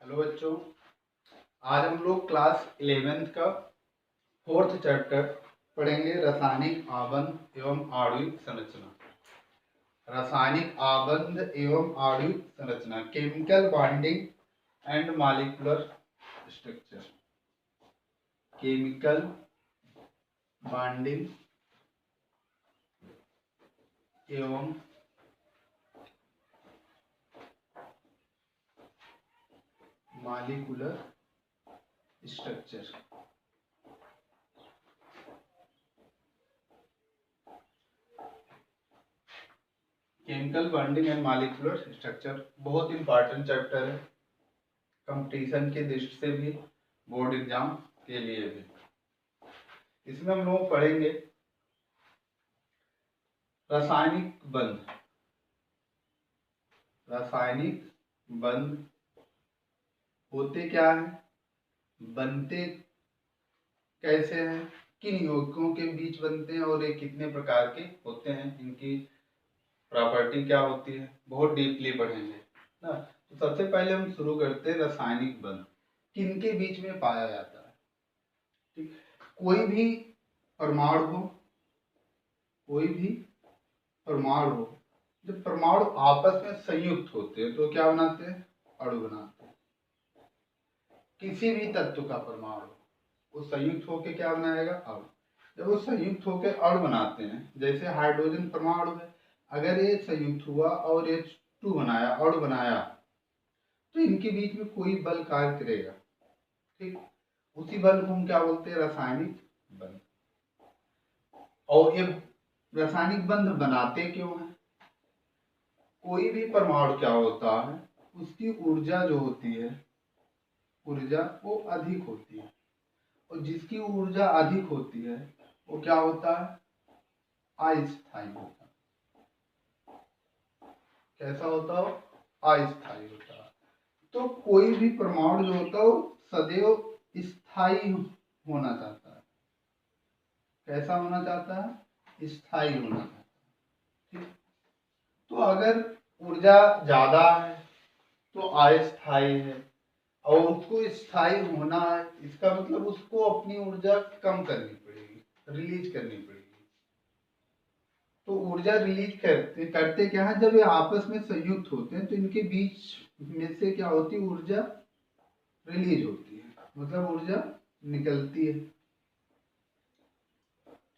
Hello बच्चों, आज हम लोग क्लास 11th का 4th चैप्टर पढ़ेंगे। रासायनिक आबंध एवं आणविक संरचना। रासायनिक आबंध एवं आणविक संरचना, chemical bonding and molecular structure. Chemical bonding एवं molecular structure. Chemical bonding and molecular structure बहुत इंपॉर्टेंट चैप्टर है, कंपटीशन के दृष्टि से भी, बोर्ड एग्जाम के लिए भी। इसमें हम लोग पढ़ेंगे रासायनिक बंध। रासायनिक बंध होते क्या हैं, बनते कैसे हैं, किन यौगिकों के बीच बनते हैं और ये कितने प्रकार के होते हैं, इनकी प्रॉपर्टी क्या होती है, बहुत डीपली पढ़ेंगे ना। तो सबसे पहले हम शुरू करते हैं रासायनिक बंध किनके बीच में पाया जाता है। ठीक, कोई भी परमाणु हो, कोई भी परमाणु हो, जब परमाणु आपस में संयुक्त होते हैं तो क्या बनाते हैं, अणु बनाते हैं। किसी भी तत्व का परमाणु वो संयुक्त होकर क्या बनाएगा, अणु। जब वो संयुक्त होकर अणु बनाते हैं, जैसे हाइड्रोजन परमाणु है, अगर ये संयुक्त हुआ और H2 बनाया, अणु बनाया, तो इनके बीच में कोई बल कार्य करेगा। ठीक, उसी बल को हम क्या बोलते हैं, रासायनिक बंध। और ये रासायनिक बंध बनाते क्यों हैं, कोई भी परमाणु क्या होता है, उसकी ऊर्जा जो होती है, ऊर्जा वो अधिक होती है, और जिसकी ऊर्जा अधिक होती है वो क्या होता है, अस्थायी होता है। कैसा होता हो, अस्थायी होता है। तो कोई भी परमाणु जो होता है वो सदैव स्थायी होना चाहता है। कैसा होना चाहता है, स्थायी होना चाहता है। ठीक, तो अगर ऊर्जा ज्यादा है तो अस्थायी है, और उसको स्थायी होना है, इसका मतलब उसको अपनी ऊर्जा कम करनी पड़ेगी, रिलीज करनी पड़ेगी। तो ऊर्जा रिलीज करते क्या है, जब ये आपस में संयुक्त होते हैं तो इनके बीच में से क्या होती है, ऊर्जा रिलीज होती है, मतलब ऊर्जा निकलती है।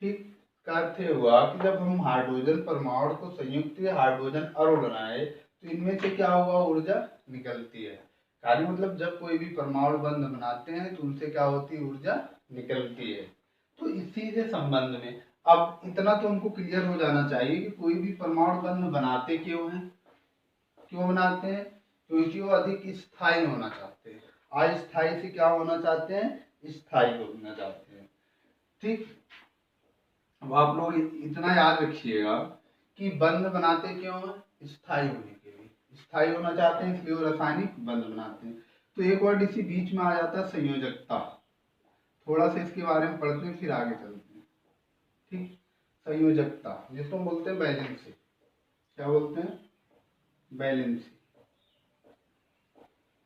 ठीक, का अर्थ हुआ कि जब हम हाइड्रोजन परमाणु को संयुक्त हाइड्रोजन अणु बनाए तो इनमें से क्या हुआ, ऊर्जा निकलती है। कार्य मतलब जब कोई भी परमाणु बंध बनाते हैं तो उनसे क्या होती है, ऊर्जा निकलती है। तो इसी से संबंध में अब इतना तो हमको क्लियर हो जाना चाहिए कि कोई भी परमाणु बंध बनाते क्यों हैं, क्यों बनाते हैं, क्योंकि वो अधिक स्थायी होना चाहते हैं। अस्थायी से क्या होना चाहते हैं, स्थायी होना चाहते हैं। ठीक, अब आप लोग इतना याद रखिएगा कि बंध बनाते क्यों हैं, स्थायी होने के लिए, स्थायी होना चाहते हैं, इसलिए वो रासायनिक बंध बनाते हैं। तो एक वर्ड इसी बीच में आ जाता है, संयोजकता। थोड़ा सा इसके बारे में पढ़ते हैं फिर आगे चलते हैं। ठीक, संयोजकता जिसको हम बोलते हैं बैलेंसी। क्या बोलते हैं, बैलेंसी।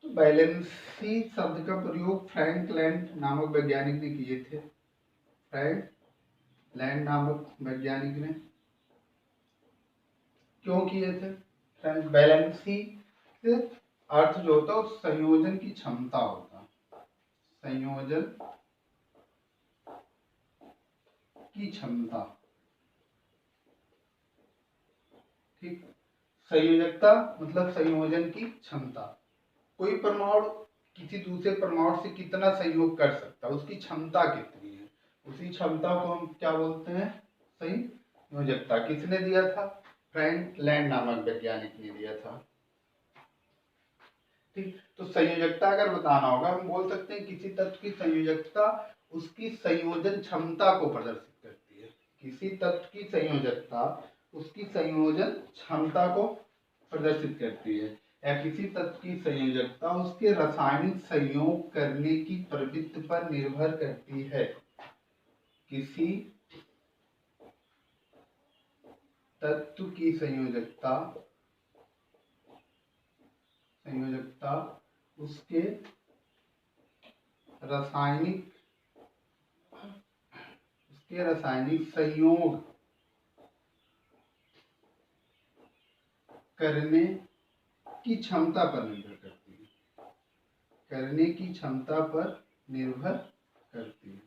तो बैलेंसी शब्द का प्रयोग फ्रैंक लैंड नामक वैज्ञानिक ने किए थे। फ्रैंक लैंड नामक वैज्ञानिक ने क्यों किए थे, बैलेंसी से अर्थ जो होता है संयोजन की क्षमता होता, संयोजन की क्षमता। ठीक, संयोजकता मतलब संयोजन की क्षमता। कोई परमाणु किसी दूसरे परमाणु से कितना संयोग कर सकता है, उसकी क्षमता कितनी है, उसी क्षमता को हम क्या बोलते हैं, संयोजकता। किसने दिया था, फ्रैंक लैंड नामक वैज्ञानिक ने दिया था। ठीक, तो संयोजकता अगर बताना होगा, हम बोल सकते हैं किसी तत्व की संयोजकता उसकी संयोजन क्षमता को प्रदर्शित करती है। किसी तत्व की संयोजकता उसकी संयोजन क्षमता को प्रदर्शित करती है, या किसी तत्व की संयोजकता उसके रासायनिक संयोग करने की प्रवृत्ति पर निर्भर करती है। किसी तत्व की संयोजकता उसके रासायनिक संयोग करने की क्षमता पर निर्भर करती है, करने की क्षमता पर निर्भर करती है।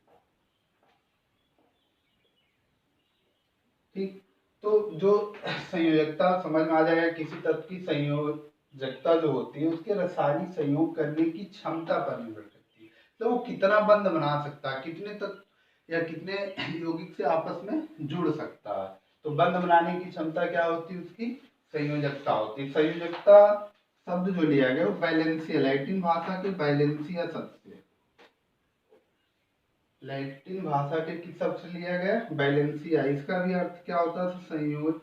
ठीक, तो जो संयोजकता समझ में आ जाएगा, किसी तत्व की संयोजकता जो होती है उसके रासायनिक संयोग करने की क्षमता पर निर्भर करती है। तो वो कितना बंध बना सकता है, कितने तत्व या कितने यौगिक से आपस में जुड़ सकता है। तो बंध बनाने की क्षमता क्या होती है, उसकी संयोजकता होती है। संयोजकता शब्द जो लिया गया वो बैलेंसिया, लैटिन भाषा के बैलेंसिया शब्द से, लैटिन भाषा के किस शब्द से लिया गया, बैलेंसिया। इसका भी अर्थ क्या होता है, संयोजन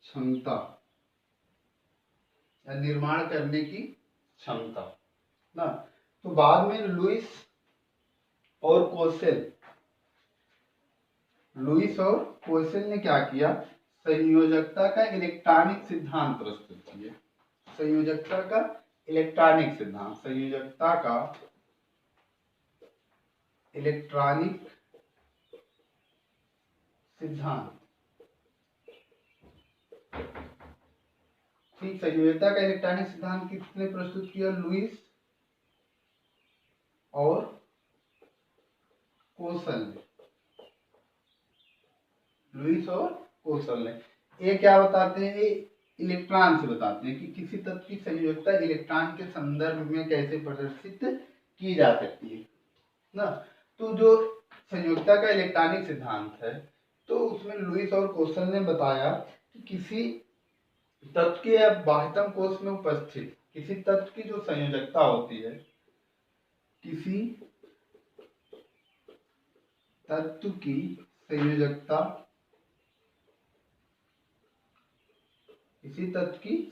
क्षमता या निर्माण करने की क्षमता ना। तो बाद में लुईस और कोसेल ने क्या किया, संयोजकता का इलेक्ट्रॉनिक सिद्धांत प्रस्तुत किया। संयोजकता का इलेक्ट्रॉनिक सिद्धांत। ठीक, संयोजकता का इलेक्ट्रॉनिक सिद्धांत किसने प्रस्तुत किया, लुईस और कोसल ने। ये क्या बताते हैं, ये इलेक्ट्रॉन से बताते हैं कि किसी तत्व की संयोजकता इलेक्ट्रॉन के संदर्भ में कैसे प्रदर्शित की जा सकती है ना। तो जो संयोजकता का इलेक्ट्रॉनिक सिद्धांत है, तो उसमें लुईस और कोसल ने बताया कि किसी तत्व के बाह्यतम कोश में उपस्थित किसी तत्व की जो संयोजकता होती है, किसी तत्व की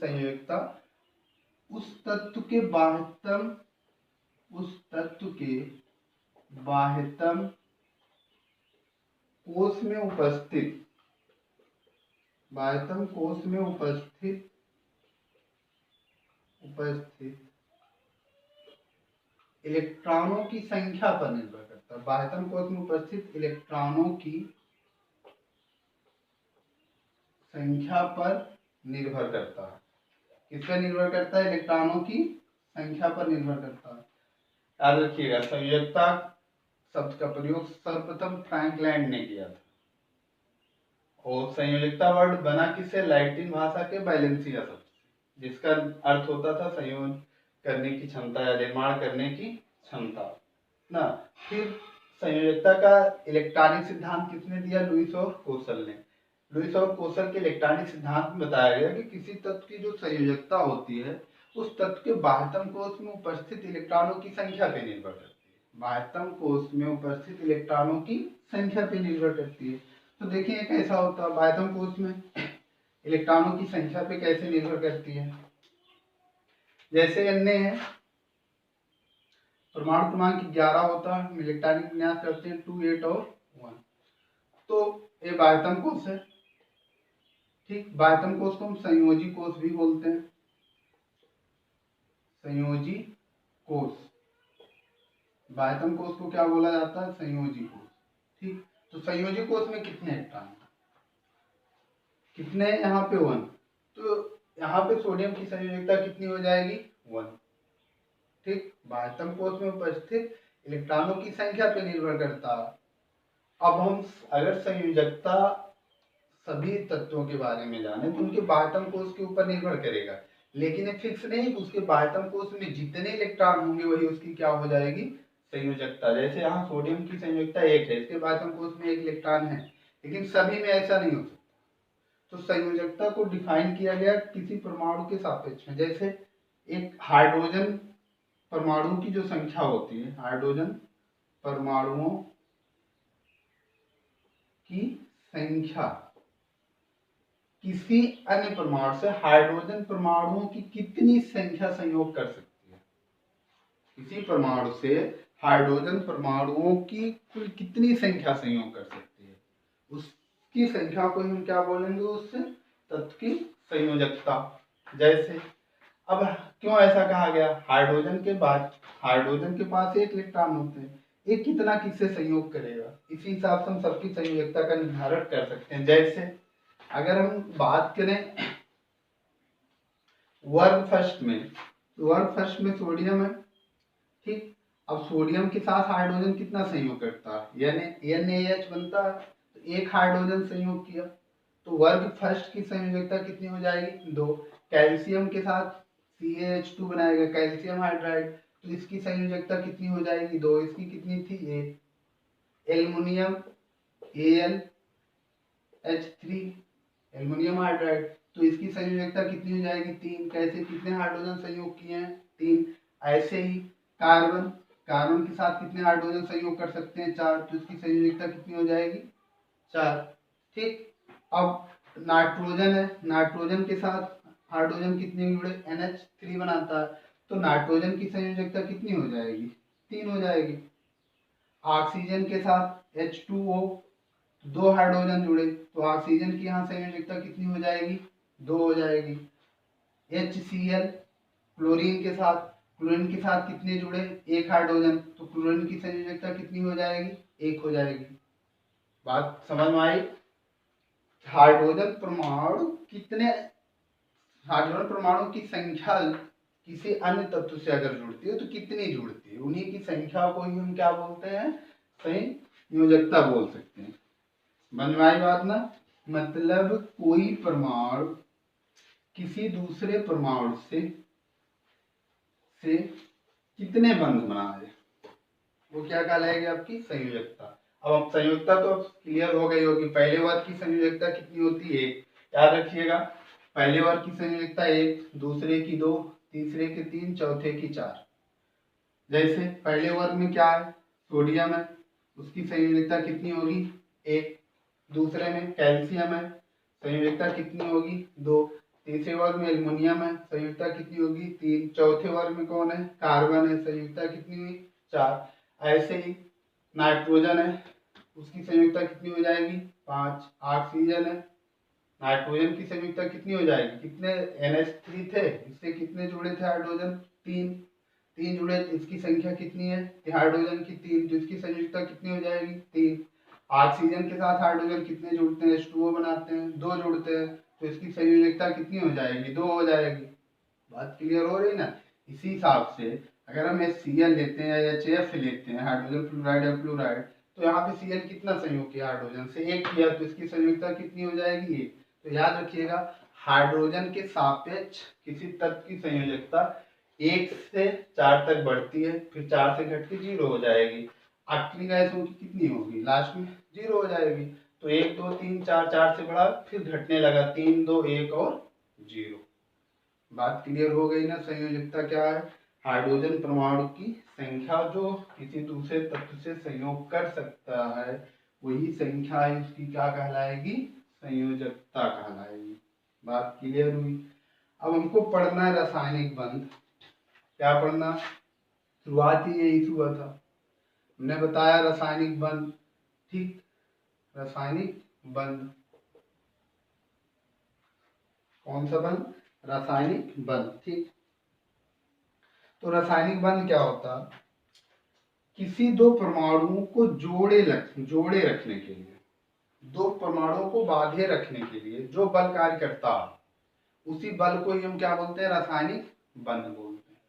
संयोजकता उस तत्व के बाह्यतम कोश में उपस्थित इलेक्ट्रॉनों की संख्या पर निर्भर करता है। बाह्यतम कोश में उपस्थित इलेक्ट्रॉनों की संख्या पर निर्भर करता है। किस पर निर्भर करता है, इलेक्ट्रॉनों की संख्या पर निर्भर करता है। याद रखिएगा, संयोजकता शब्द का प्रयोग सर्वप्रथम फ्रैंक लैंड ने किया था, और संयोजकता वर्ड बना किससे, लैटिन भाषा के बैलेंसिया शब्द से, जिसका अर्थ होता था संयोजन करने की क्षमता या निर्माण करने की क्षमता ना। फिर संयोजकता का इलेक्ट्रॉनिक सिद्धांत किसने दिया, लुईस और कोसल ने। लुईस और कोसल के इलेक्ट्रॉनिक सिद्धांत में बताया गया कि किसी तत्व की जो संयोजकता होती है उस तत्व के बाह्यतम कोश में उपस्थित इलेक्ट्रॉनों की संख्या पर निर्भर करती है। बाह्यतम कोश में उपस्थित इलेक्ट्रॉनों की संख्या पर निर्भर करती है। तो देखिए कैसा होता है, बाह्यतम कोश में इलेक्ट्रॉनों की संख्या पे कैसे निर्भर करती है। जैसे अन्य है, परमाणु क्रमांक 11 होता है, इलेक्ट्रॉनिक विन्यास करते हैं 2, 8 और 1। तो ये बाह्यतम कोश है। ठीक, बाह्यतम कोश को हम संयोजी कोश भी बोलते हैं, संयोजी कोश। बाह्यतम कोश को क्या बोला जाता है, संयोजी कोश। ठीक, तो संयोजी कोश में कितने इलेक्ट्रॉन, कितने, यहाँ पे 1। तो यहाँ पे सोडियम की संयोजकता कितनी हो जाएगी, 1। ठीक, बाह्यतम कोश में उपस्थित इलेक्ट्रॉनों की संख्या पे निर्भर करता है। अब हम अगर संयोजकता सभी तत्वों के बारे में जाने तो उनके बाह्यतम कोश के ऊपर निर्भर करेगा, लेकिन ये फिक्स नहीं कि उसके बाह्यतम कोश में जितने इलेक्ट्रॉन होंगे वही उसकी क्या हो जाएगी, संयोजकता। जैसे यहाँ सोडियम की संयोजकता 1 है, इसके बाह्यतम कोश में 1 इलेक्ट्रॉन है, लेकिन सभी में ऐसा नहीं हो सकता। तो संयोजकता को डिफाइन किया गया किसी परमाणु के सापेक्ष में। जैसे एक हाइड्रोजन परमाणु की जो संख्या होती है, हाइड्रोजन परमाणुओं की संख्या किसी अन्य परमाणु से हाइड्रोजन परमाणुओं की कितनी संख्या संयोग कर सकती है, किसी परमाणु से हाइड्रोजन परमाणुओं की कुल कितनी संख्या संयोग कर सकती है, उसकी संख्या को हम क्या बोलेंगे, उस तत्व की संयोजकता। जैसे अब क्यों ऐसा कहा गया? हाइड्रोजन के पास एक इलेक्ट्रॉन होते हैं, एक कितना किससे संयोग करेगा, इसी हिसाब से हम सबकी संयोजकता का निर्धारण कर सकते हैं। जैसे अगर हम बात करें वर्ग फर्स्ट में सोडियम है, ठीक। अब सोडियम के साथ हाइड्रोजन कितना संयोग करता है, यानी NaH बनता है, तो एक हाइड्रोजन संयोग किया, तो वर्ग फर्स्ट की संयोजकता कितनी हो जाएगी? 2। कैल्शियम के साथ CaH2 बनाएगा, कैल्शियम हाइड्राइड, तो इसकी संयोजकता कितनी हो जाएगी? 2। इसकी कितनी थी? 1। एल्युमिनियम AlH3, एल्युमिनियम हाइड्राइड, तो इसकी संयोजकता कितनी हो जाएगी? 3। कैसे? कितने हाइड्रोजन संयोग किए हैं? 3। ऐसे ही कार्बन के साथ कितने हाइड्रोजन संयोग कर सकते हैं? 4, तो इसकी संयोजकता कितनी हो जाएगी? 4, ठीक। अब नाइट्रोजन है, नाइट्रोजन के साथ हाइड्रोजन कितने जुड़े? NH3 बनाता है, तो नाइट्रोजन की संयोजकता कितनी हो जाएगी? 3 हो जाएगी। ऑक्सीजन के साथ H2O, 2 हाइड्रोजन जुड़े, तो ऑक्सीजन की यहाँ संयोजकता कितनी हो जाएगी? 2 हो जाएगी। HCl, क्लोरीन के साथ कितने जुड़े? 1 हाइड्रोजन, तो क्लोरीन की संयोजकता कितनी हो जाएगी? 1 हो जाएगी। बात समझ में आई? हाइड्रोजन परमाणु की संख्या किसी अन्य तत्व से अगर जुड़ती है तो कितनी जुड़ती है, उन्हीं की संख्या को ही हम क्या बोलते हैं? संयोजकता बोल सकते हैं। समझ में आई बात ना? मतलब कोई परमाणु किसी दूसरे परमाणु से कितने बंध बनाए, वो क्या कहलाएगी? आपकी संयोजकता। अब संयोजकता तो क्लियर हो गई होगी। पहले वर्ग की संयोजकता कितनी होती है? 1। याद रखिएगा, पहले वर्ग की संयोजकता 1, दूसरे की 2, तीसरे की 3, चौथे की 4। जैसे पहले वर्ग में क्या है? सोडियम है, उसकी संयोजकता कितनी होगी? 1। दूसरे में कैल्शियम है, संयोजकता कितनी होगी? 2। तीसरे वर्ग में एल्युमिनियम है, संयोजकता कितनी होगी? 3। चौथे वर्ग में कौन है? कार्बन है, संयोजकता कितनी हुई? 4। ऐसे ही नाइट्रोजन है, उसकी संयोजकता कितनी हो जाएगी? 5। ऑक्सीजन है, नाइट्रोजन की संयोजकता कितनी हो जाएगी? कितने NH3 थे, इससे कितने जुड़े थे हाइड्रोजन? 3 जुड़े, इसकी संख्या कितनी है हाइड्रोजन की? 3, तो इसकी संयोजकता कितनी हो जाएगी? 3। ऑक्सीजन के साथ हाइड्रोजन कितने जुड़ते हैं? H2O बनाते हैं, 2 जुड़ते हैं, तो इसकी संयोजकता कितनी हो जाएगी? 2 हो जाएगी। बात क्लियर हो रही ना? इसी हिसाब से अगर हम HCl लेते हैं या HF लेते हैं, हाइड्रोजन फ्लोराइड या फ्लोराइड, तो यहाँ पे Cl कितना संयोग किया हाइड्रोजन से? 1 किया, तो इसकी संयोजकता कितनी हो जाएगी? 1। तो याद रखिएगा, हाइड्रोजन के सापेक्ष किसी तत्व की संयोजकता 1 से 4 तक बढ़ती है, फिर 4 से घट के 0 हो जाएगी। आखिरी गैसों की कितनी होगी? लास्ट में 0 हो जाएगी। तो 1 2 3 4, 4 से बढ़ा, फिर घटने लगा, 3 2 1 और 0। बात क्लियर हो गई ना? संयोजकता क्या है? हाइड्रोजन परमाणु की संख्या जो किसी दूसरे तत्व से संयोग कर सकता है, वही संख्या है, उसकी क्या कहलाएगी? संयोजकता कहलाएगी। बात क्लियर हुई? अब हमको पढ़ना है रासायनिक बंध। क्या पढ़ना? शुरुआत ही यही हुआ था, हमने बताया रासायनिक बंध, ठीक। रासायनिक बंध कौन सा बंध? रासायनिक बंध, ठीक। तो रासायनिक बंध क्या होता? किसी दो परमाणुओं को जोड़े रखने के लिए, दो परमाणुओं को बांधे रखने के लिए जो बल कार्य करता है, उसी बल को ही हम क्या बोलते हैं? रासायनिक बंध बोलते हैं।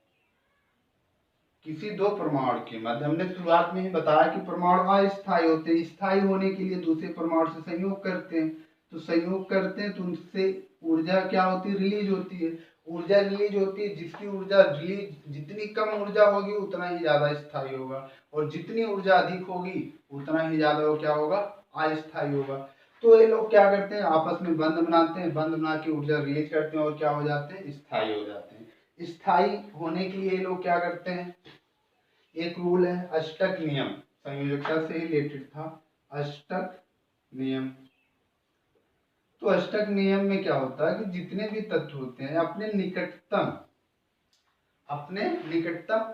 किसी दो परमाणु के मध्य, हमने शुरुआत में ही बताया कि परमाणु अस्थायी होते हैं, स्थायी होने के लिए दूसरे परमाणु से संयोग करते हैं, तो संयोग करते हैं तो उनसे ऊर्जा क्या होती है? रिलीज होती है। ऊर्जा रिलीज होती है, जिसकी ऊर्जा रिलीज जितनी कम ऊर्जा होगी उतना ही ज्यादा स्थायी होगा, और जितनी ऊर्जा अधिक होगी उतना ही ज्यादा वो क्या होगा? अस्थायी होगा। तो ये लोग क्या करते हैं? आपस में बंध बनाते हैं, बंध बना के ऊर्जा रिलीज करते हैं और क्या हो जाते हैं? स्थायी हो जाते हैं। स्थायी होने के लिए ये लोग क्या करते हैं? एक रूल है अष्टक नियम, संयोजकता से रिलेटेड था, अष्टक नियम। तो अष्टक नियम में क्या होता है कि जितने भी तत्व होते हैं अपने निकटतम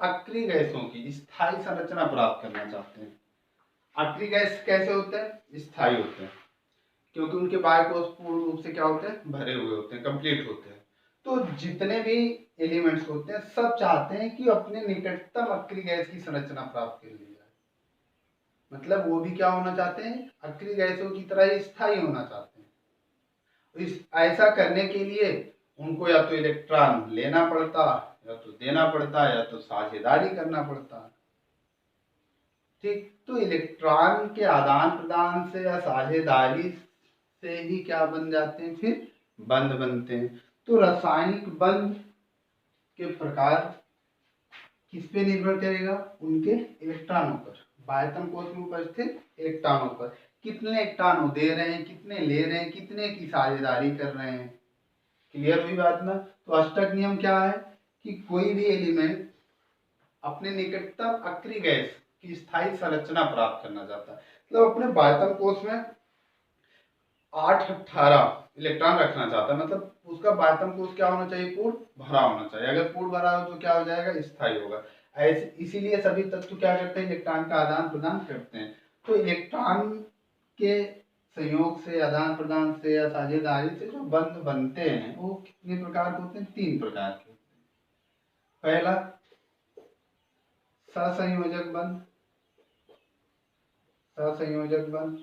अक्रिय गैसों की स्थायी संरचना प्राप्त करना चाहते हैं। अक्रिय गैस कैसे होते हैं? स्थायी होते हैं, क्योंकि उनके बाह्य कोश पूर्ण रूप से क्या होते हैं? भरे हुए होते हैं, कंप्लीट होते हैं। तो जितने भी एलिमेंट्स होते हैं सब चाहते हैं कि अपने निकटतम अक्रिय गैस की संरचना प्राप्त कर ली जाए। मतलब वो भी क्या होना चाहते हैं, अक्रिय गैसों की तरह ही स्थायी होना चाहते हैं। ऐसा करने के लिए उनको या तो इलेक्ट्रॉन लेना पड़ता, या तो देना पड़ता, या तो साझेदारी करना पड़ता। ठीक, तो इलेक्ट्रॉन के आदान प्रदान से या साझेदारी से ही क्या बन जाते हैं, फिर बंध बनते हैं। तो रासायनिक बंध के प्रकार किस पे निर्भर करेगा, उनके इलेक्ट्रॉनों पर, बाह्यतम कोश में उपस्थित इलेक्ट्रॉनों पर। कितने इलेक्ट्रॉन दे रहे हैं, कितने ले रहे हैं, कितने की साझेदारी कर रहे हैं। क्लियर हुई बात ना। तो अष्टक नियम क्या है कि कोई भी एलिमेंट अपने निकटतम अक्रिय गैस की स्थायी संरचना प्राप्त करना चाहता है, मतलब अपने बाह्यतम कोश में 8-18 इलेक्ट्रॉन रखना चाहता है, मतलब उसका बाह्यतम कोश क्या होना चाहिए, पूर्ण भरा होना चाहिए। अगर पूर्ण भरा हो तो क्या हो जाएगा, स्थायी होगा। ऐसे इसीलिए सभी तत्व क्या करते हैं, इलेक्ट्रॉन का आदान प्रदान करते हैं। तो इलेक्ट्रॉन के संयोग से, आदान प्रदान से या साझेदारी से जो बंध बनते हैं वो कितने प्रकार के होते हैं, 3 प्रकार के होते हैं। पहला सहसंयोजक बंध, सहसंयोजक बंध।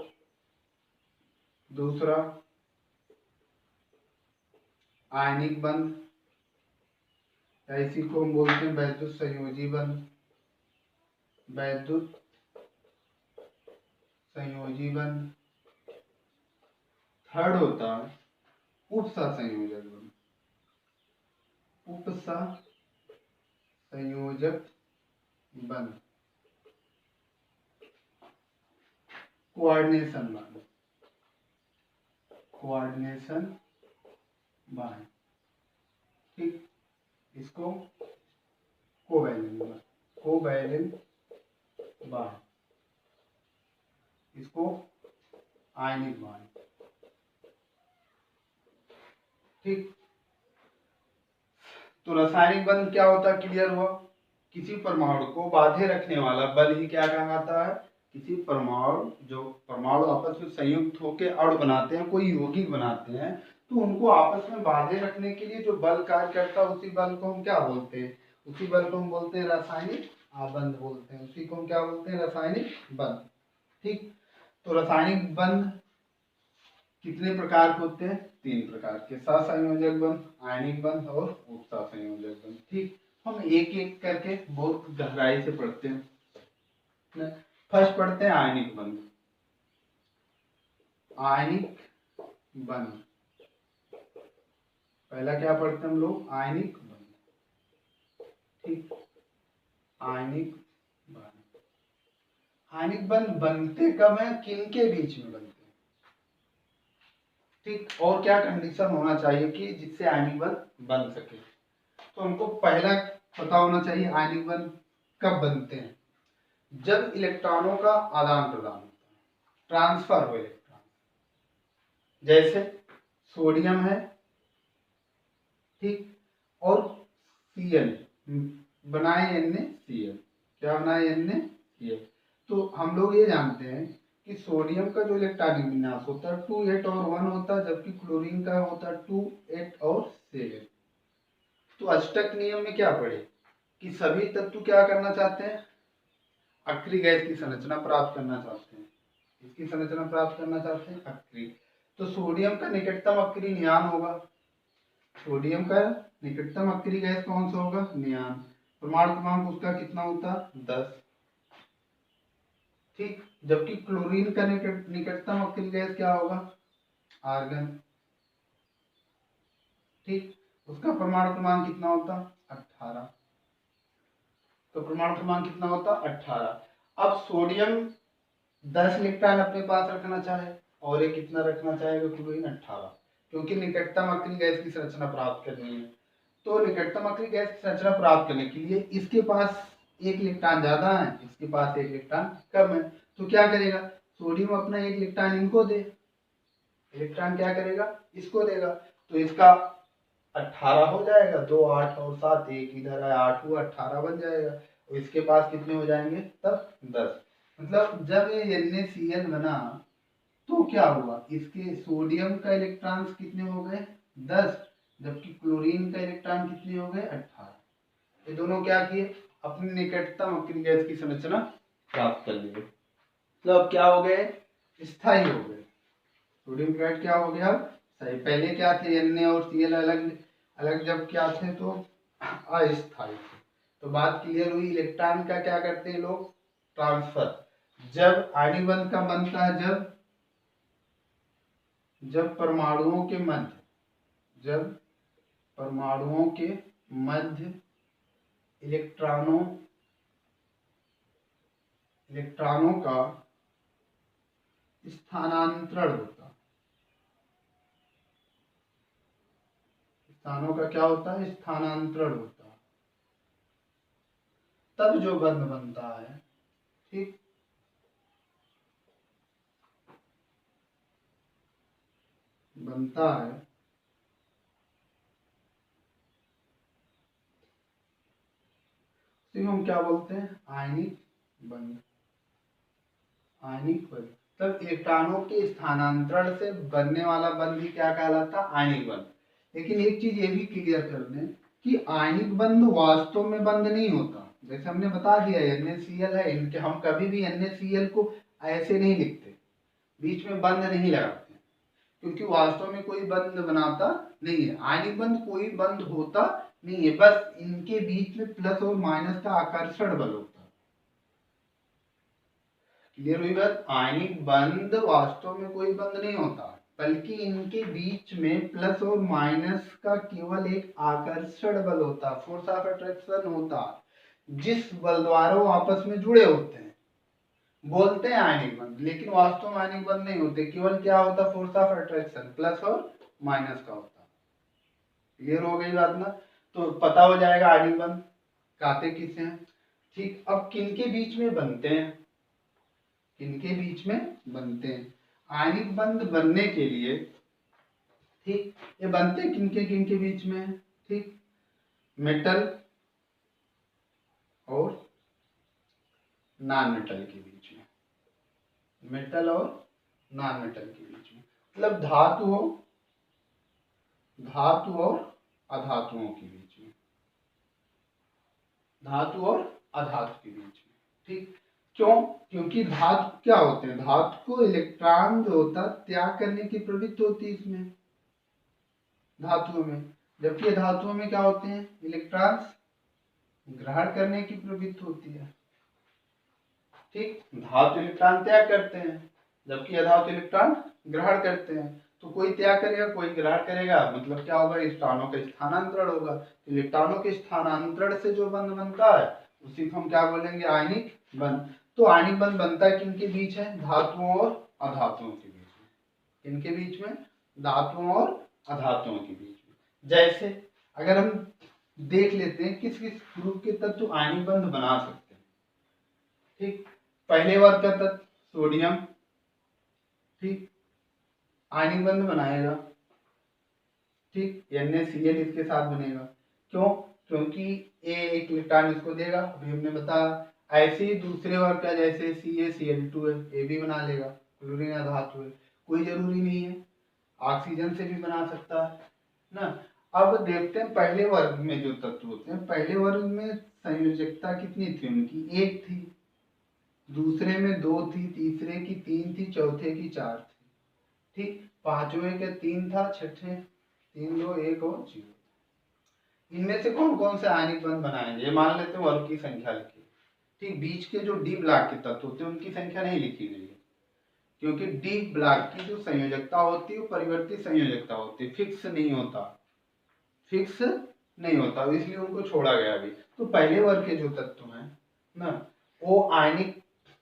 दूसरा आयनिक बंध, या इसी को हम बोलते हैं वैद्युत संयोजी बंध, वैद्युत संयोजी बंध। थर्ड होता है उपसहसंयोजक बंध, उपसहसंयोजक बंध। कोऑर्डिनेशन बंध, कोऑर्डिनेशन बंध। ठीक, इसको कोवैलेंट बंध, कोवैलेंट बंध। इसको आयनिक बंध। ठीक, तो रासायनिक बंध क्या होता है, क्लियर हुआ। किसी परमाणु को बांधे रखने वाला बल ही क्या कहलाता है, किसी परमाणु, जो परमाणु आपस में संयुक्त होकर अणु बनाते हैं, कोई यौगिक बनाते हैं, तो उनको आपस में बांधे रखने के लिए जो बल कार्य करता है उसी बल को हम क्या बोलते हैं, उसी बल को हम बोलते हैं रासायनिक आबंध बोलते हैं, उसी को हम क्या बोलते हैं, रासायनिक बंध। ठीक, तो रासायनिक बंध कितने प्रकार के होते हैं, 3 प्रकार के, सहसंयोजक बंध, आयनिक बंध और उपसहसंयोजक बंध। ठीक, हम एक एक करके बहुत गहराई से पढ़ते हैं। फर्स्ट पढ़ते हैं आयनिक बंध। आयनिक बंध, पहला क्या पढ़ते हैं हम लोग, आयनिक बंध। ठीक, आयनिक बंध। आयनिक बंध बनते कब है, किन के बीच में बनते हैं। ठीक, और क्या कंडीशन होना चाहिए कि जिससे आयनिक बंध बन सके। तो हमको पहला पता होना चाहिए आयनिक बंध कब बनते हैं, जब इलेक्ट्रॉनों का आदान प्रदान होता है, ट्रांसफर हो इलेक्ट्रॉन। जैसे सोडियम है, ठीक, और Cl बनाए NaCl, क्या बनाए NaCl। तो हम लोग ये जानते हैं कि सोडियम का जो इलेक्ट्रॉनिक विन्यास होता है 2 8 और 1 होता है, जबकि क्लोरीन का होता है 2 8 और 7। तो अष्टक नियम में क्या पढ़े कि सभी तत्व क्या करना चाहते हैं, अक्रिय गैस की संरचना प्राप्त करना चाहते हैं। इसकी संरचना प्राप्त करना चाहते हैं, अक्रिय। तो सोडियम का निकटतम अक्रिय नियान होगा, सोडियम का निकटतम अक्रिय गैस कौन सा होगा, नियान। परमाणु क्रमांक उसका कितना होता, 10। ठीक, जबकि क्लोरीन का निकटतम अक्रिय गैस क्या होगा, आर्गन। ठीक, उसका परमाणु क्रमांक कितना होता, 18। तो परमाणु क्रमांक कितना होता, 18। अब सोडियम 10 इलेक्ट्रॉन अपने पास रखना चाहे और ये कितना रखना चाहेगा, क्लोरीन 18, क्योंकि निकटतम अक्रिय गैस की संरचना प्राप्त करनी है। तो निकटतम अक्रिय गैस की संरचना प्राप्त करने के लिए इसके पास एक इलेक्ट्रॉन ज्यादा है, इसके पास एक इलेक्ट्रॉन कम है। तो क्या करेगा, सोडियम अपना एक इलेक्ट्रॉन इनको दे, इलेक्ट्रॉन क्या करेगा, इसको देगा। तो इसका 18 हो जाएगा, 2 8 और 7, एक इधर है 8 हुआ, 18 बन जाएगा। और इसके पास कितने हो जाएंगे तब, 10। मतलब जब ये NaCl बना तो क्या हुआ, इसके सोडियम का इलेक्ट्रॉन्स कितने हो गए, 10, जबकि क्लोरीन का इलेक्ट्रॉन कितने हो गए 18। ये दोनों क्या किए, अपनी निकटतम अक्रिय गैस की संरचना प्राप्त कर लिए। तो अब क्या हो गए, स्थायी हो गए। सोडियम क्लोराइड क्या हो गया अब सही। पहले क्या थे, Na और Cl अलग अलग जब क्या थे तो अस्थायी थे। तो बात क्लियर हुई। इलेक्ट्रॉन का क्या करते हैं लोग, ट्रांसफर। जब आयनिक बंध का बनता है, जब परमाणुओं के मध्य इलेक्ट्रॉनों का स्थानांतरण होता, स्थानों का क्या होता है, स्थानांतरण होता, तब जो बंध बनता है। ठीक, बनता है तो हम क्या बोलते हैं, आयनिक बंध। आयनिक बंध तब इलेक्ट्रॉनों के स्थानांतरण से बनने वाला बंध ही क्या कहलाता है, आयनिक बंध। लेकिन एक चीज ये भी क्लियर कर दें कि आयनिक बंध वास्तव में बंध नहीं होता। जैसे हमने बता दिया NaCl है, इनके हम कभी भी NaCl को ऐसे नहीं लिखते, बीच में बंध नहीं लगाते, क्योंकि वास्तव में कोई बंध बनाता नहीं है। आयनिक बंध कोई बंध होता नहीं है, बस इनके बीच में प्लस और माइनस का आकर्षण बल होता है। क्लियर हुई बात। आयनिक बंध वास्तव में कोई बंध नहीं होता, बल्कि इनके बीच में प्लस और माइनस का केवल एक आकर्षण बल होता, फोर्स ऑफ अट्रैक्शन होता, जिस बल द्वारा वो आपस में जुड़े होते हैं। बोलते हैं आयनिक बंध, लेकिन वास्तव में आयनिक बंध नहीं होते, केवल क्या होता, फोर्स ऑफ अट्रैक्शन प्लस और माइनस का होता। क्लियर हो गई बात ना। तो पता हो जाएगा आयनिक बंध कहते किसे हैं। ठीक, अब किनके बीच में बनते हैं, किनके बीच में बनते हैं आयनिक बंध बनने के लिए। ठीक, ये बनते किनके किनके बीच में है। ठीक, मेटल और नॉन मेटल के बीच में, मेटल और नॉन मेटल के बीच में, मतलब धातु और अधातुओं के बीच में, धातु और अधातु के बीच में। ठीक, क्यों, क्योंकि धातु क्या होते हैं, धातु को इलेक्ट्रॉन जो होता है त्याग करने की प्रवृत्ति होती है इसमें, धातुओं में। जबकि धातुओं में क्या होते हैं, इलेक्ट्रॉन ग्रहण करने की प्रवृत्ति होती है। ठीक, धातु इलेक्ट्रॉन त्याग करते हैं, जबकि अधातु इलेक्ट्रॉन ग्रहण करते हैं। तो कोई त्याग करेगा, कोई ग्रहण करेगा, मतलब क्या होगा, इलेक्ट्रॉनों का स्थानांतरण होगा। तो इलेक्ट्रॉनों के स्थानांतरण से जो बंध बनता है उसी को हम क्या बोलेंगे, आयनिक बंध। तो आयनिक बंध बनता किनके बीच है, धातुओं और अधातुओं के बीच में। किनके बीच में, धातुओं और अधातुओं के बीच में। जैसे अगर हम देख लेते हैं किस किस ग्रुप के तत्व आयनिक बंध बना सकते हैं। ठीक, पहले वर्ग का तत्व सोडियम, ठीक, आयनिक बंध बनाएगा। ठीक, NaCl इसके साथ बनेगा। क्यों, क्योंकि ए एक इलेक्ट्रॉन इसको देगा, अभी हमने बताया। ऐसे ही दूसरे वर्ग का जैसे CaCl2 है, ए भी बना लेगा, क्लोरीन धातु है, कोई जरूरी नहीं है, ऑक्सीजन से भी बना सकता है ना। अब देखते हैं पहले वर्ग में जो तत्व होते हैं, पहले वर्ग में संयोजकता कितनी थी उनकी, एक थी, दूसरे में 2 थी, तीसरे की 3 थी, चौथे की 4 थी। ठीक, पांचवें के 3 था, छठे 3 2 1 और 0। इनमें से कौन कौन से आयनिक बंध बनाएंगे, ये मान लेते हैं वर्ग की संख्या लिखी। ठीक, बीच के जो डी ब्लॉक के तत्व होते हैं उनकी संख्या नहीं लिखी गई है, क्योंकि डी ब्लॉक की जो संयोजकता होती है वो परिवर्तित संयोजकता होती है, फिक्स नहीं होता, फिक्स नहीं होता, इसलिए उनको छोड़ा गया अभी। तो पहले वर्ग के जो तत्व हैं ना, वो आयनिक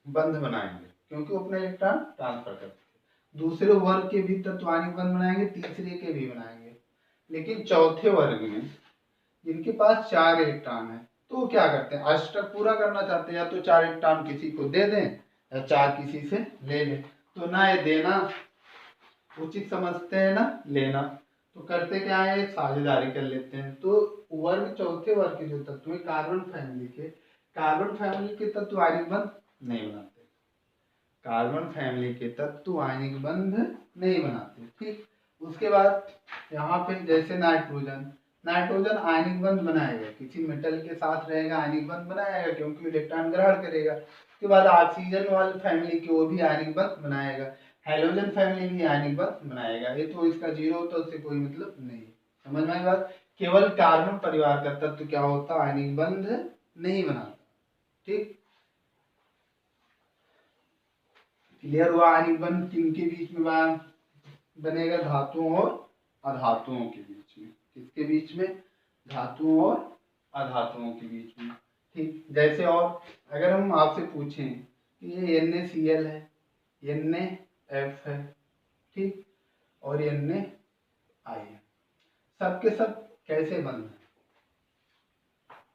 बंध बनाएंगे, क्योंकि वो अपना इलेक्ट्रॉन ट्रांसफर करते हैं। दूसरे वर्ग के भी तत्व आयनिक बंध बनाएंगे, तीसरे के भी बनाएंगे। लेकिन चौथे वर्ग में जिनके पास 4 इलेक्ट्रॉन है, तो वो क्या करते हैं, अष्टक पूरा करना चाहते हैं, या तो 4 इलेक्ट्रॉन किसी को दे दें या 4 किसी से ले लें। तो ना ये देना उचित समझते हैं ना लेना, तो करते क्या है, साझेदारी कर लेते हैं। तो वर्ग चौथे वर्ग के जो तत्व है कार्बन फैमिली के तत्व आयनिक बंध नहीं बनाते, कार्बन फैमिली के तत्व आयनिक बंध नहीं बनाते। ठीक, उसके बाद यहाँ पे जैसे नाइट्रोजन, नाइट्रोजन आयनिक बंध बनाएगा, किसी मेटल के साथ रहेगा आयनिक बंध बनाएगा क्योंकि इलेक्ट्रॉन ग्रहण करेगा। उसके बाद ऑक्सीजन वाली फैमिली की वो भी आयनिक बंध बनाएगा, हाइड्रोजन फैमिली भी आयनिक बंध बनाएगा। ये तो इसका जीरो होता है, उससे कोई मतलब नहीं। समझ में आई बात? केवल कार्बन परिवार का तत्व क्या होता है, आयनिक बंध नहीं बनाता। ठीक, क्लियर हुआ? आयनिक बंध किनके बीच में बनेगा? धातुओं और अधातुओं के बीच में। किसके बीच में? धातुओं और अधातुओं के बीच में। ठीक, जैसे और अगर हम आपसे पूछें कि ये NaCl है, NaF है, ठीक, और NaI है, सबके सब कैसे बंध है?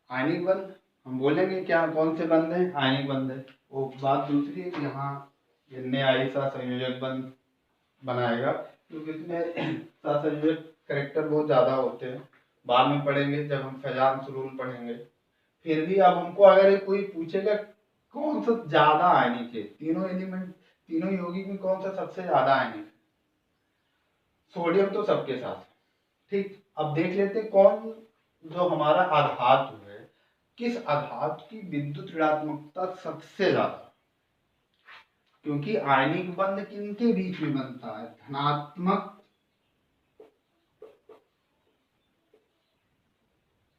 आयनिक बंध। हम बोलेंगे क्या कौन से बंध है? आयनिक बंध है। वो बात दूसरी है कि यहाँ NaI सा संयोजक बंध बनाएगा क्योंकि इसमें सहसंयोजक कैरेक्टर बहुत ज़्यादा होते हैं, बाद में पढ़ेंगे जब हम फैजांस रूल पढ़ेंगे। फिर भी अब हमको अगर कोई पूछेगा कौन सा ज़्यादा आयनिक है, तीनों एलिमेंट, तीनों यौगिक में कौन सा सबसे ज़्यादा आयनिक है? सोडियम तो सबके साथ। ठीक, अब देख लेते हैं कौन जो हमारा आधातु है, किस आधातु की विद्युत ऋणात्मकता सबसे ज़्यादा? क्योंकि आयनिक बंध किनके बीच में बनता है?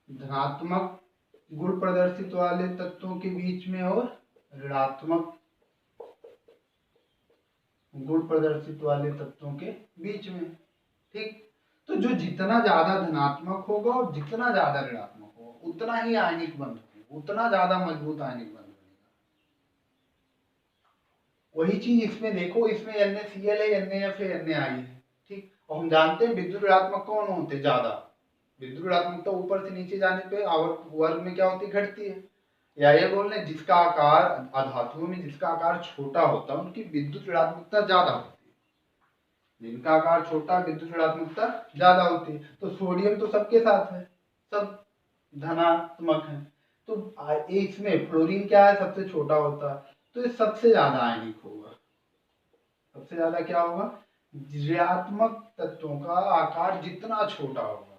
धनात्मक गुण प्रदर्शित वाले तत्वों के बीच में और ऋणात्मक गुण प्रदर्शित वाले तत्वों के बीच में। ठीक, तो जो जितना ज्यादा धनात्मक होगा और जितना ज्यादा ऋणात्मक होगा उतना ही आयनिक बंध होगा, उतना ज्यादा मजबूत आयनिक बंध बनेगा। वही चीज इसमें देखो, इसमें NaCl है, NaF है, NaI है। ठीक, और हम जानते हैं विद्युत ऋणात्मक कौन होते? ज्यादा विद्युत ऋणात्मकता ऊपर से नीचे जाने पे वर्ग में क्या होती? घटती है। या ये बोल रहे जिसका आकार अधातुओं में जिसका आकार छोटा होता है उनकी विद्युत ऋणात्मकता ज्यादा होती है, जिनका आकार छोटा विद्युत ऋणात्मकता ज्यादा होती है। तो सोडियम तो सबके साथ है, सब धनात्मक है, तो इसमें फ्लोरीन क्या है? सबसे छोटा होता है, तो ये सबसे ज्यादा आयनिक होगा। सबसे ज्यादा क्या होगा? ऋणात्मक तत्वों का आकार जितना छोटा होगा,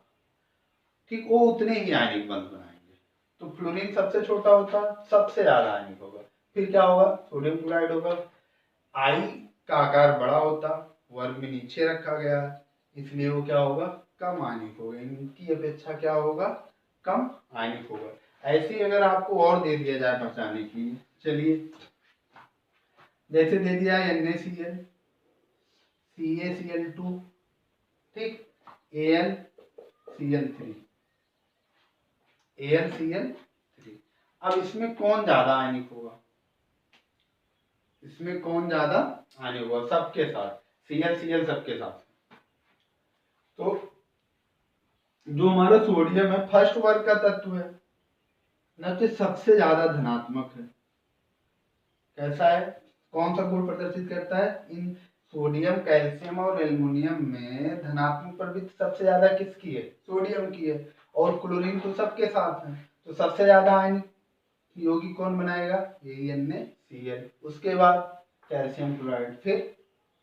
ठीक, वो उतने ही आयनिक बंध बनाएंगे। तो फ्लोरीन सबसे छोटा होता है, सबसे ज्यादा आयनिक होगा। फिर क्या होगा? सोडियम क्लोराइड होगा। आई का आकार बड़ा होता, वर्ग में नीचे रखा गया, इसलिए वो क्या होगा? कम आयनिक होगा। इनकी अपेक्षा क्या होगा? कम आयनिक होगा। ऐसे ही अगर आपको और दे दिया जाए पहचानने के लिए, चलिए जैसे दे दिया NaCl, CaCl2, ठीक, AlCl3, AlCl3। अब इसमें कौन ज्यादा आयनिक होगा? इसमें कौन ज्यादा आयनिक होगा? सबके साथ, Cl सबके साथ। तो जो हमारा सोडियम है फर्स्ट वर्ग का तत्व है ना, तो सबसे ज्यादा धनात्मक है। कैसा है? कौन सा गुण प्रदर्शित करता है? इन सोडियम, कैल्शियम और एल्युमिनियम में धनात्मक प्रवृत्ति सबसे ज्यादा किसकी है? सोडियम की है। और क्लोरीन तो सबके साथ है, तो सबसे ज्यादा आयनिक यौगिक कौन बनाएगा? ये NaCl। उसके बाद कैल्शियम क्लोराइड, फिर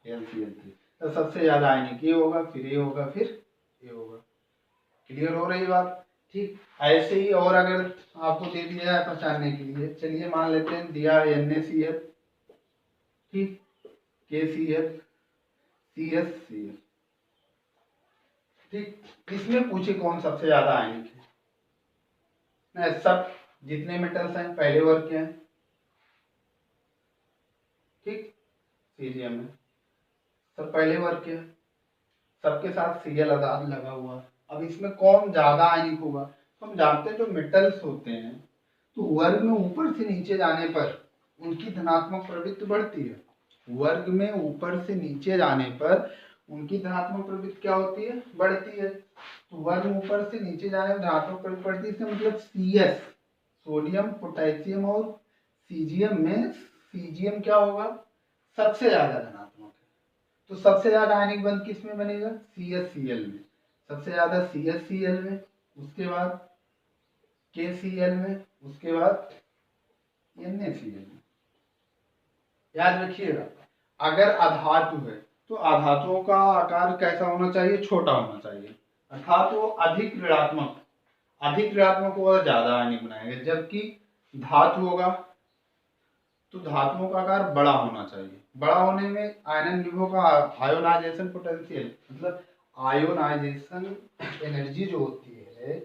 LCl3। तो सबसे ज्यादा आयनिक ये होगा, फिर ये होगा, फिर ये होगा। क्लियर हो रही बात? ठीक, ऐसे ही और अगर आपको दे दिया जाए पहचानने के लिए, चलिए मान लेते हैं दिया है NaCl, ठीक, KCl, CsCl, ठीक, इसमें पूछे कौन सबसे ज्यादा आयनिक है? ना, सब जितने मेटल्स हैं पहले वर्ग के हैं, ठीक, सीरियम है, सब पहले वर्ग के हैं, सबके साथ Cl आधार लगा हुआ है। अब इसमें कौन ज्यादा आयनिक होगा? तो हम जानते हैं जो मेटल्स होते हैं तो वर्ग में ऊपर से नीचे जाने पर उनकी धनात्मक प्रवृत्ति बढ़ती है। वर्ग में ऊपर से नीचे जाने पर उनकी धनात्मक प्रवृत्ति क्या होती है? बढ़ती है। तो वर्ग में ऊपर से नीचे जाने पर धनात्मक प्रवृत्ति बढ़ती है, इसका मतलब Cs, सोडियम, पोटेशियम और सीजियम में सीजियम क्या होगा? सबसे ज्यादा धनात्मक है। तो सबसे ज्यादा आयनिक बंध किस में बनेगा? CsCl में। सबसे ज्यादा CsCl में, उसके बाद KCl में, उसके बाद NaCl में। याद रखिएगा, अगर अधातु है तो अधातुओं का आकार कैसा होना चाहिए? छोटा होना चाहिए, अर्थात वो अधिक ऋणात्मक होगा, ज्यादा आयनिक बनाएगा। जबकि धातु होगा तो धातुओं का आकार बड़ा होना चाहिए। बड़ा होने में आयनन विभव का आयोनाइजेशन पोटेंशियल मतलब आयोनाइजेशन एनर्जी जो होती है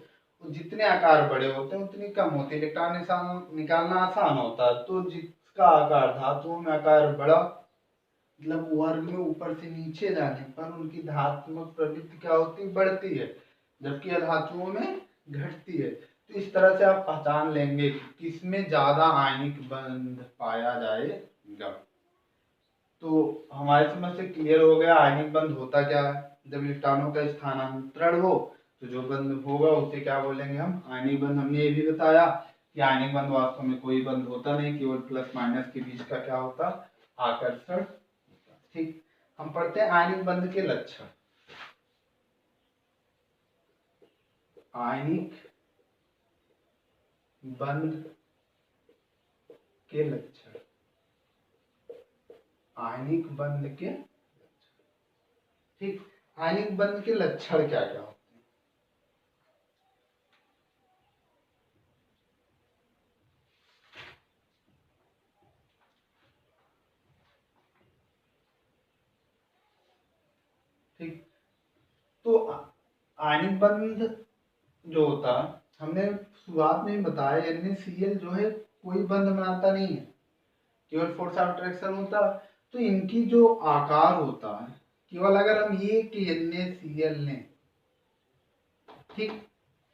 वो जितने आकार बड़े होते हैं उतनी कम होती है। इलेक्ट्रॉन निकालना आसान होता है। तो जिसका आकार धातुओं में आकार बड़ा मतलब वर्ग में ऊपर से नीचे जाने पर उनकी धात्मक प्रवृत्ति क्या होती है? बढ़ती है, जबकि अधातुओं में घटती है। तो इस तरह से आप पहचान लेंगे कि किसमें ज्यादा आयनिक बंध पाया जाएगा। तो हमारे समझ से क्लियर हो गया आयनिक बंध होता क्या है। जब इलेक्ट्रॉनों का स्थानांतरण हो तो जो बंध होगा उसे क्या बोलेंगे हम? आयनिक बंध। हमने ये भी बताया कि आयनिक बंध वास्तव में कोई बंध होता नहीं, केवल प्लस माइनस के बीच का क्या होता? आकर्षण। ठीक, हम पढ़ते हैं आयनिक बंध के लक्षण। आयनिक बंध के लक्षण, आयनिक बंध के लक्षण। ठीक, आयनिक बंध के लक्षण क्या क्या होते हैं? ठीक, तो आयनिक बंध जो होता हमने शुरुआत में ही बताया, NaCl जो है कोई बंध बनाता नहीं है, केवल फोर्स ऑफ अट्रैक्शन होता। तो इनकी जो आकार होता है, केवल अगर हम ये कि NaCl लें, ठीक,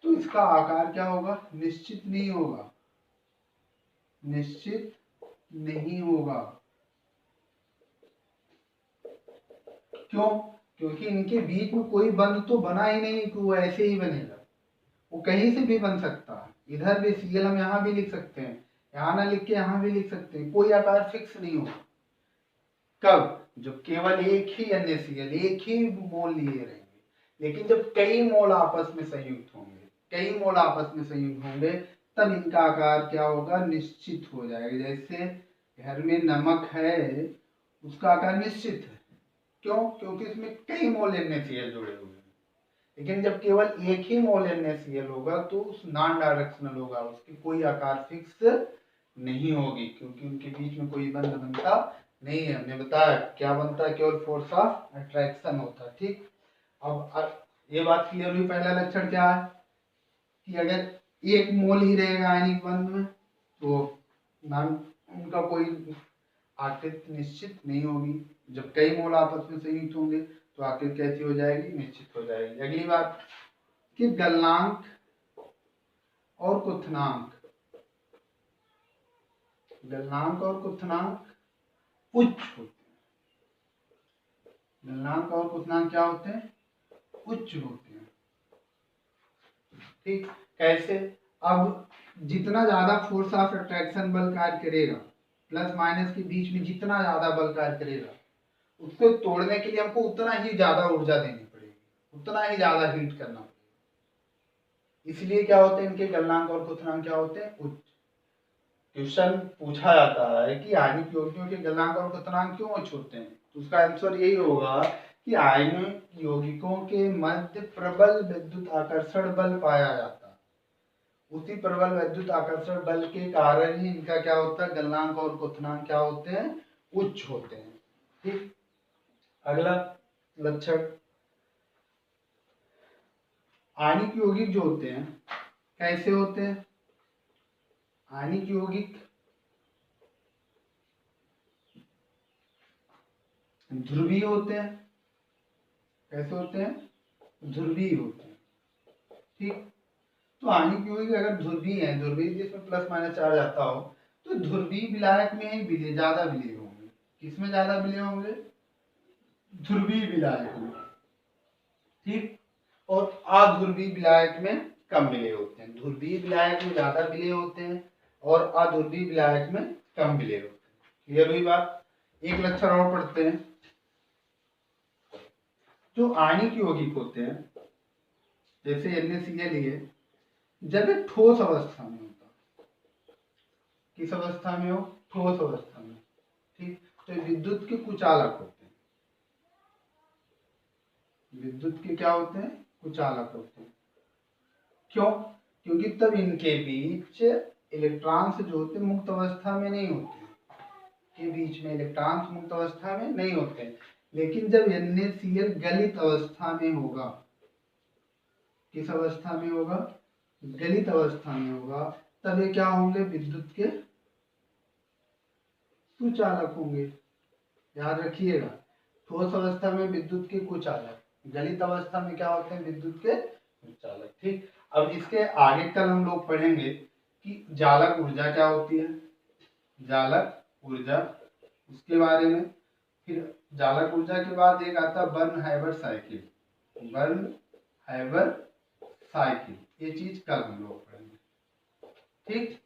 तो इसका आकार क्या होगा? निश्चित नहीं होगा, निश्चित नहीं होगा। क्यों? क्योंकि इनके बीच में कोई बंध तो बना ही नहीं कि वो ऐसे ही बनेगा। वो कहीं से भी बन सकता है। इधर भी Cl हम यहाँ भी लिख सकते हैं, यहाँ ना लिख के यहाँ भी लिख सकते हैं। कोई आकार फिक्स नहीं होगा। कब? जब केवल एक ही NaCl, एक ही मोल लिए रहेंगे। लेकिन जब कई मोल आपस में संयुक्त होंगे, कई मोल आपस में संयुक्त होंगे, तब इनका आकार क्या होगा? निश्चित हो जाएगा। जैसे घर में नमक है, उसका आकार निश्चित है। क्यों? क्योंकि इसमें कई मोल NaCl जुड़े हुए हैं। लेकिन जब केवल एक ही मोल NaCl होगा तो उस नॉन डायरेक्शनल होगा, उसकी कोई आकार फिक्स नहीं होगी, क्योंकि उनके बीच में कोई बंध बनता नहीं है। हमने बताया क्या बनता है? केवल फोर्स ऑफ अट्रैक्शन होता है। ठीक, अब ये बात क्लियर हुई। पहला लक्षण क्या है कि अगर एक मोल ही रहेगा आयनिक बंध में तो नाम उनका कोई आकृति निश्चित नहीं होगी। जब कई मोल आपस में संयुक्त होंगे तो आकृति कैसी हो जाएगी? निश्चित हो जाएगी। अगली बात कि गलनांक और क्वथनांक, गलनांक और क्वथनांक उच्च होते हैं। गलनांक और क्वथनांक क्या होते हैं? उच्च होते हैं। ठीक, कैसे? अब जितना ज्यादा फोर्स ऑफ अट्रैक्शन बल कार्य करेगा, प्लस माइनस के बीच में जितना ज्यादा बल कार्य करेगा, उसको तोड़ने के लिए हमको उतना ही ज्यादा ऊर्जा देनी पड़ेगी, उतना ही ज्यादा हीट करना पड़ेगा। इसलिए क्या होते हैं इनके गलनांक और क्वथनांक क्या होते हैं? उच्च। क्वेश्चन पूछा जाता है कि आयनिक यौगिकों के गलनांक और क्वथनांक क्यों उच्च होते हैं, तो उसका आंसर यही होगा कि आयनिक यौगिकों के मध्य प्रबल विद्युत आकर्षण बल पाया जाता है। उसी प्रबल विद्युत आकर्षण बल के कारण ही इनका क्या होता है? गलनांक और क्वथनांक क्या होते हैं? उच्च होते हैं। ठीक, अगला लक्षण, आयनिक यौगिक जो होते हैं कैसे होते हैं? आयनिक यौगिक ध्रुवीय होते हैं। कैसे होते हैं? ध्रुवीय होते हैं। ठीक, तो आयनिक यौगिक अगर ध्रुवीय है, ध्रुवीय जिसमें प्लस माइनस चार्ज आता हो, तो ध्रुवीय विलायक में ही विलय ज्यादा विलय होंगे। किसमें ज्यादा विलय होंगे? ध्रुवीय विलायक में। ठीक, और अध्रुवीय विलायक में कम विलय होते हैं। ध्रुवीय विलायक में ज्यादा विलय होते हैं और अध्रुवीय विलायक में कम विलय होते हैं। क्लियर हुई बात? एक लक्षण और पढ़ते हैं। जो आयनिक यौगिक होते हैं जैसे NaCl ही है, जब ये ठोस अवस्था में होता, किस अवस्था में हो? ठोस अवस्था में। ठीक, तो विद्युत के कुचालक होते हैं। विद्युत के क्या होते हैं, कुचालक होते हैं। क्यों? क्योंकि तब इनके बीच इलेक्ट्रॉन्स जो होते हैं मुक्त अवस्था में नहीं होते, के बीच में इलेक्ट्रॉन्स मुक्त अवस्था में नहीं होते। लेकिन जब NaCl गलित अवस्था में होगा, किस अवस्था में होगा, गलित अवस्था में होगा, तब ये क्या होंगे, विद्युत के कुचालक होंगे। याद रखिएगा, ठोस अवस्था में विद्युत के कुचालक, गलित अवस्था में क्या होते हैं, विद्युत के कुचालक। ठीक, अब इसके आगे कल हम लोग पढ़ेंगे कि जालक ऊर्जा क्या होती है, जालक ऊर्जा, उसके बारे में। फिर जालक ऊर्जा के बाद एक आता है burn Haber cycle, burn Haber cycle, ये चीज कल हम लोग पढ़ेंगे। ठीक।